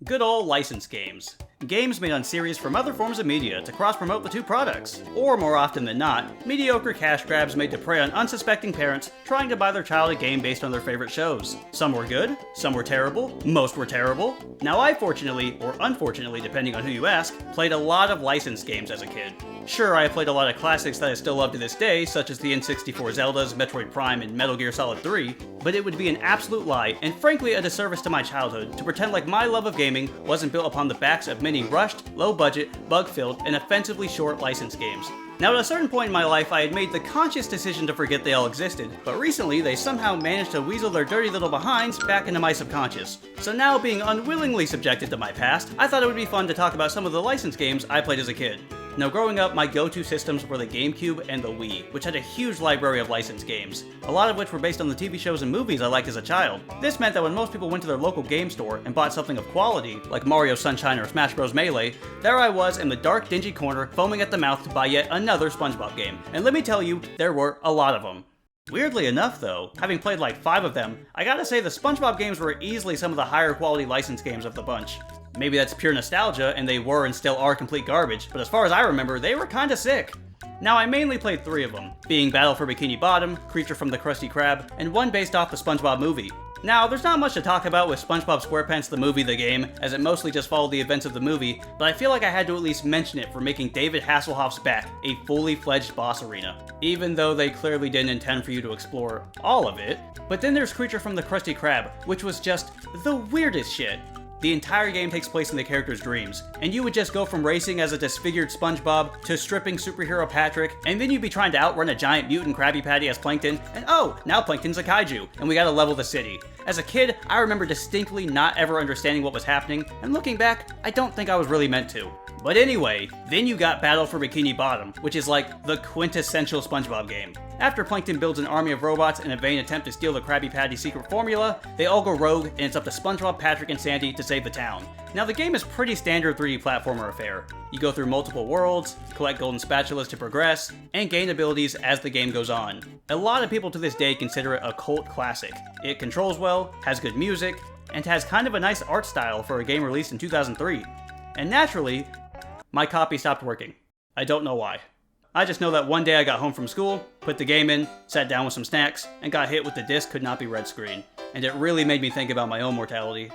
Good old licensed games. Games made on series from other forms of media to cross-promote the two products. Or more often than not, mediocre cash grabs made to prey on unsuspecting parents trying to buy their child a game based on their favorite shows. Some were good, some were terrible, most were terrible. Now I fortunately, or unfortunately depending on who you ask, played a lot of licensed games as a kid. Sure, I played a lot of classics that I still love to this day, such as the N64 Zeldas, Metroid Prime, and Metal Gear Solid 3, but it would be an absolute lie, and frankly a disservice to my childhood, to pretend like my love of gaming wasn't built upon the backs of many rushed, low-budget, bug-filled, and offensively short licensed games. Now at a certain point in my life I had made the conscious decision to forget they all existed, but recently they somehow managed to weasel their dirty little behinds back into my subconscious. So now being unwillingly subjected to my past, I thought it would be fun to talk about some of the licensed games I played as a kid. Now growing up, my go-to systems were the GameCube and the Wii, which had a huge library of licensed games, a lot of which were based on the TV shows and movies I liked as a child. This meant that when most people went to their local game store and bought something of quality, like Mario Sunshine or Smash Bros. Melee, there I was in the dark, dingy corner, foaming at the mouth to buy yet another Spongebob game. And let me tell you, there were a lot of them. Weirdly enough though, having played like 5 of them, I gotta say the Spongebob games were easily some of the higher quality licensed games of the bunch. Maybe that's pure nostalgia and they were and still are complete garbage, but as far as I remember, they were kinda sick. Now I mainly played 3 of them, being Battle for Bikini Bottom, Creature from the Krusty Krab, and one based off the SpongeBob movie. Now, there's not much to talk about with SpongeBob SquarePants the movie the game, as it mostly just followed the events of the movie, but I feel like I had to at least mention it for making David Hasselhoff's back a fully fledged boss arena, even though they clearly didn't intend for you to explore all of it. But then there's Creature from the Krusty Krab, which was just the weirdest shit. The entire game takes place in the character's dreams, and you would just go from racing as a disfigured SpongeBob to stripping superhero Patrick, and then you'd be trying to outrun a giant mutant Krabby Patty as Plankton, and oh, now Plankton's a kaiju, and we gotta level the city. As a kid, I remember distinctly not ever understanding what was happening, and looking back, I don't think I was really meant to. But anyway, then you got Battle for Bikini Bottom, which is like the quintessential SpongeBob game. After Plankton builds an army of robots in a vain attempt to steal the Krabby Patty secret formula, they all go rogue, and it's up to SpongeBob, Patrick, and Sandy to save the town. Now the game is pretty standard 3D platformer affair. You go through multiple worlds, collect golden spatulas to progress, and gain abilities as the game goes on. A lot of people to this day consider it a cult classic. It controls well, has good music, and has kind of a nice art style for a game released in 2003. And naturally, my copy stopped working. I don't know why. I just know that one day I got home from school, put the game in, sat down with some snacks, and got hit with the disc could not be read screen. And it really made me think about my own mortality.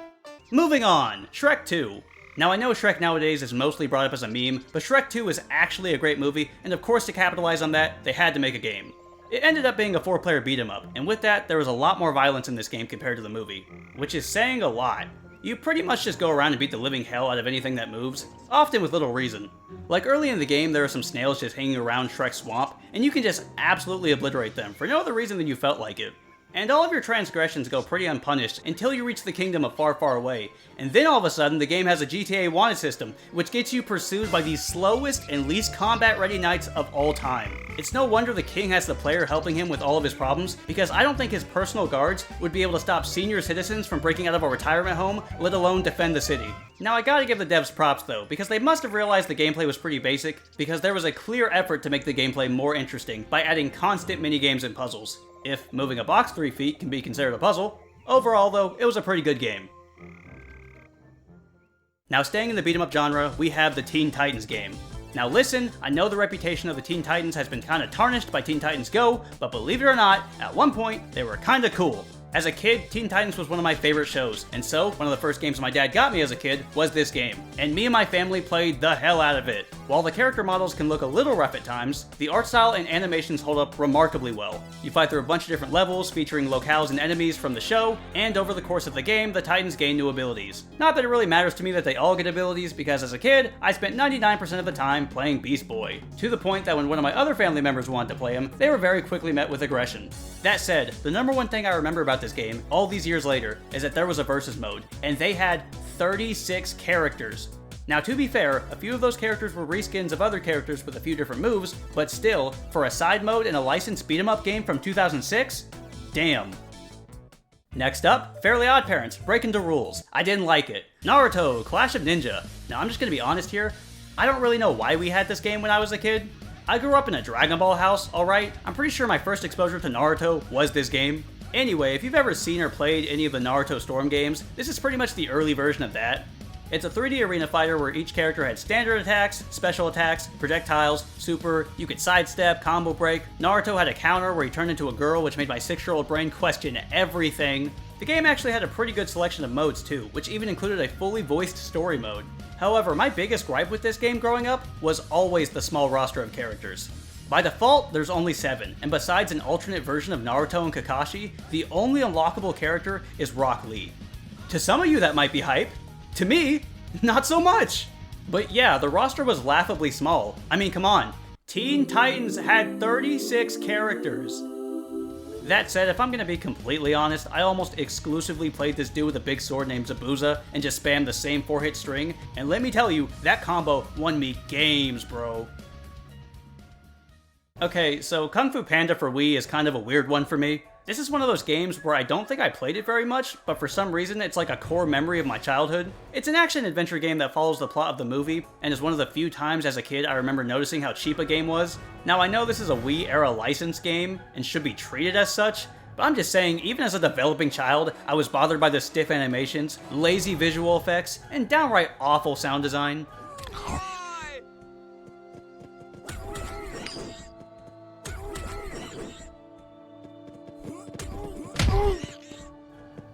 Moving on, Shrek 2. Now I know Shrek nowadays is mostly brought up as a meme, but Shrek 2 is actually a great movie, and of course to capitalize on that, they had to make a game. It ended up being a 4-player beat-em-up, and with that, there was a lot more violence in this game compared to the movie, which is saying a lot. You pretty much just go around and beat the living hell out of anything that moves, often with little reason. Like early in the game, there are some snails just hanging around Shrek's swamp, and you can just absolutely obliterate them for no other reason than you felt like it. And all of your transgressions go pretty unpunished until you reach the kingdom of Far Far Away, and then all of a sudden the game has a GTA wanted system, which gets you pursued by the slowest and least combat-ready knights of all time. It's no wonder the king has the player helping him with all of his problems, because I don't think his personal guards would be able to stop senior citizens from breaking out of a retirement home, let alone defend the city. Now I gotta give the devs props though, because they must have realized the gameplay was pretty basic, because there was a clear effort to make the gameplay more interesting by adding constant minigames and puzzles. If moving a box 3 feet can be considered a puzzle. Overall though, it was a pretty good game. Now staying in the beat 'em up genre, we have the Teen Titans game. Now listen, I know the reputation of the Teen Titans has been kinda tarnished by Teen Titans Go, but believe it or not, at one point, they were kinda cool. As a kid, Teen Titans was one of my favorite shows, and so one of the first games my dad got me as a kid was this game, and me and my family played the hell out of it. While the character models can look a little rough at times, the art style and animations hold up remarkably well. You fight through a bunch of different levels featuring locales and enemies from the show, and over the course of the game, the Titans gain new abilities. Not that it really matters to me that they all get abilities, because as a kid, I spent 99% of the time playing Beast Boy, to the point that when one of my other family members wanted to play him, they were very quickly met with aggression. That said, the number one thing I remember about this game, all these years later, is that there was a versus mode, and they had 36 characters. Now to be fair, a few of those characters were reskins of other characters with a few different moves, but still, for a side mode in a licensed beat-em-up game from 2006? Damn. Next up, Fairly OddParents, Breakin' the Rules. I didn't like it. Naruto, Clash of Ninja. Now I'm just gonna be honest here, I don't really know why we had this game when I was a kid. I grew up in a Dragon Ball house, alright? I'm pretty sure my first exposure to Naruto was this game. Anyway, if you've ever seen or played any of the Naruto Storm games, this is pretty much the early version of that. It's a 3D arena fighter where each character had standard attacks, special attacks, projectiles, super, you could sidestep, combo break. Naruto had a counter where he turned into a girl, which made my 6-year-old brain question everything. The game actually had a pretty good selection of modes too, which even included a fully voiced story mode. However, my biggest gripe with this game growing up was always the small roster of characters. By default, there's only 7, and besides an alternate version of Naruto and Kakashi, the only unlockable character is Rock Lee. To some of you that might be hype. To me, not so much. But yeah, the roster was laughably small. I mean, come on. Teen Titans had 36 characters. That said, if I'm gonna be completely honest, I almost exclusively played this dude with a big sword named Zabuza and just spammed the same 4-hit string, and let me tell you, that combo won me games, bro. Okay, so Kung Fu Panda for Wii is kind of a weird one for me. This is one of those games where I don't think I played it very much, but for some reason it's like a core memory of my childhood. It's an action-adventure game that follows the plot of the movie, and is one of the few times as a kid I remember noticing how cheap a game was. Now I know this is a Wii-era licensed game, and should be treated as such, but I'm just saying, even as a developing child, I was bothered by the stiff animations, lazy visual effects, and downright awful sound design.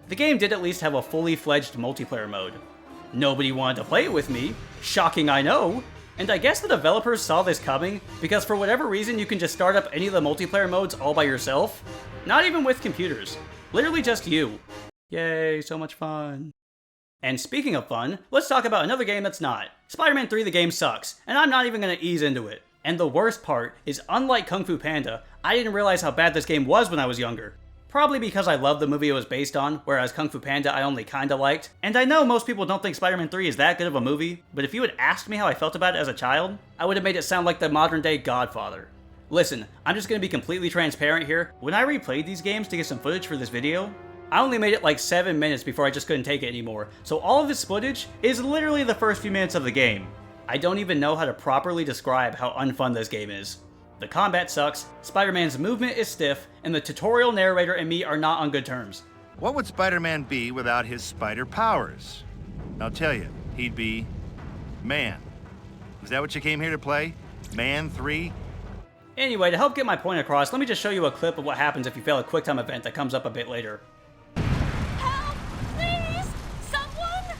The game did at least have a fully fledged multiplayer mode. Nobody wanted to play it with me, shocking I know, and I guess the developers saw this coming, because for whatever reason you can just start up any of the multiplayer modes all by yourself. Not even with computers. Literally just you. Yay, so much fun. And speaking of fun, let's talk about another game that's not. Spider-Man 3 the game sucks, and I'm not even gonna ease into it. And the worst part is, unlike Kung Fu Panda, I didn't realize how bad this game was when I was younger. Probably because I loved the movie it was based on, whereas Kung Fu Panda I only kinda liked. And I know most people don't think Spider-Man 3 is that good of a movie, but if you had asked me how I felt about it as a child, I would have made it sound like the modern day Godfather. Listen, I'm just gonna be completely transparent here. When I replayed these games to get some footage for this video, I only made it like 7 minutes before I just couldn't take it anymore, so all of this footage is literally the first few minutes of the game. I don't even know how to properly describe how unfun this game is. The combat sucks, Spider-Man's movement is stiff, and the tutorial narrator and me are not on good terms. What would Spider-Man be without his spider powers? I'll tell you, he'd be man. Is that what you came here to play? Man 3? Anyway, to help get my point across, let me just show you a clip of what happens if you fail a QuickTime event that comes up a bit later. Help! Please! Someone!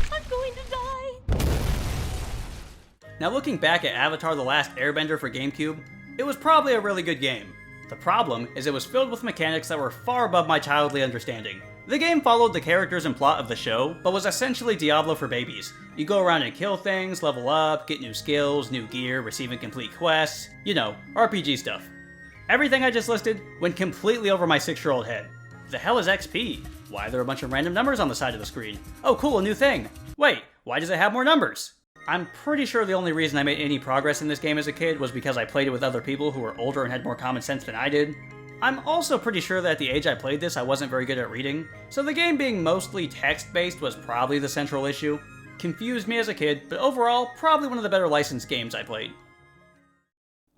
I'm going to die! Now looking back at Avatar: The Last Airbender for GameCube, it was probably a really good game. The problem is it was filled with mechanics that were far above my childly understanding. The game followed the characters and plot of the show, but was essentially Diablo for babies. You go around and kill things, level up, get new skills, new gear, receive and complete quests, you know, RPG stuff. Everything I just listed went completely over my 6-year-old head. The hell is XP? Why are there a bunch of random numbers on the side of the screen? Oh cool, a new thing. Wait, why does it have more numbers? I'm pretty sure the only reason I made any progress in this game as a kid was because I played it with other people who were older and had more common sense than I did. I'm also pretty sure that at the age I played this I wasn't very good at reading, so the game being mostly text-based was probably the central issue. Confused me as a kid, but overall, probably one of the better licensed games I played.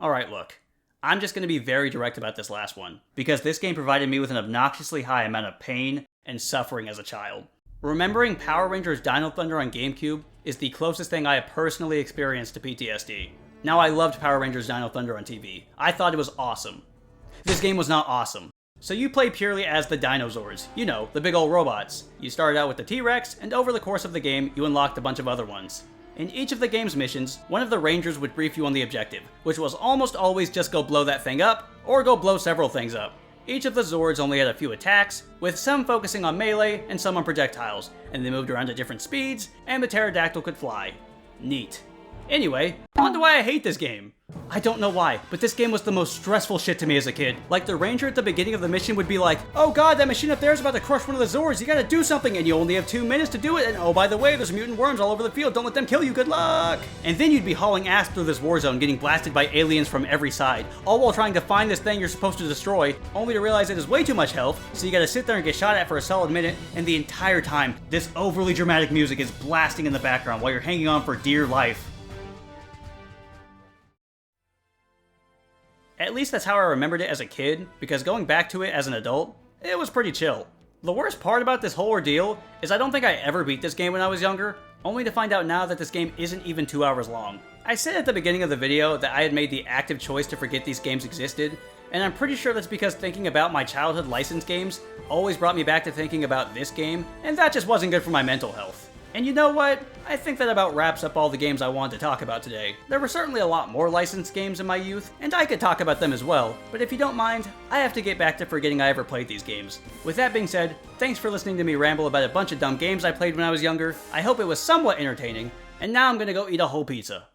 Alright, look. I'm just going to be very direct about this last one, because this game provided me with an obnoxiously high amount of pain and suffering as a child. Remembering Power Rangers Dino Thunder on GameCube is the closest thing I have personally experienced to PTSD. Now, I loved Power Rangers Dino Thunder on TV. I thought it was awesome. This game was not awesome. So you play purely as the Dinosaurs, you know, the big old robots. You started out with the T-Rex, and over the course of the game, you unlocked a bunch of other ones. In each of the game's missions, one of the Rangers would brief you on the objective, which was almost always just go blow that thing up, or go blow several things up. Each of the Zords only had a few attacks, with some focusing on melee and some on projectiles, and they moved around at different speeds, and the pterodactyl could fly. Neat. Anyway, on to why I hate this game. I don't know why, but this game was the most stressful shit to me as a kid. Like, the ranger at the beginning of the mission would be like, "Oh god, that machine up there is about to crush one of the Zords, you gotta do something, and you only have 2 minutes to do it, and oh by the way, there's mutant worms all over the field, don't let them kill you, good luck!" And then you'd be hauling ass through this war zone, getting blasted by aliens from every side, all while trying to find this thing you're supposed to destroy, only to realize it has way too much health, so you gotta sit there and get shot at for a solid minute, and the entire time, this overly dramatic music is blasting in the background while you're hanging on for dear life. At least that's how I remembered it as a kid, because going back to it as an adult, it was pretty chill. The worst part about this whole ordeal is I don't think I ever beat this game when I was younger, only to find out now that this game isn't even 2 hours long. I said at the beginning of the video that I had made the active choice to forget these games existed, and I'm pretty sure that's because thinking about my childhood licensed games always brought me back to thinking about this game, and that just wasn't good for my mental health. And you know what? I think that about wraps up all the games I wanted to talk about today. There were certainly a lot more licensed games in my youth, and I could talk about them as well, but if you don't mind, I have to get back to forgetting I ever played these games. With that being said, thanks for listening to me ramble about a bunch of dumb games I played when I was younger. I hope it was somewhat entertaining, and now I'm gonna go eat a whole pizza.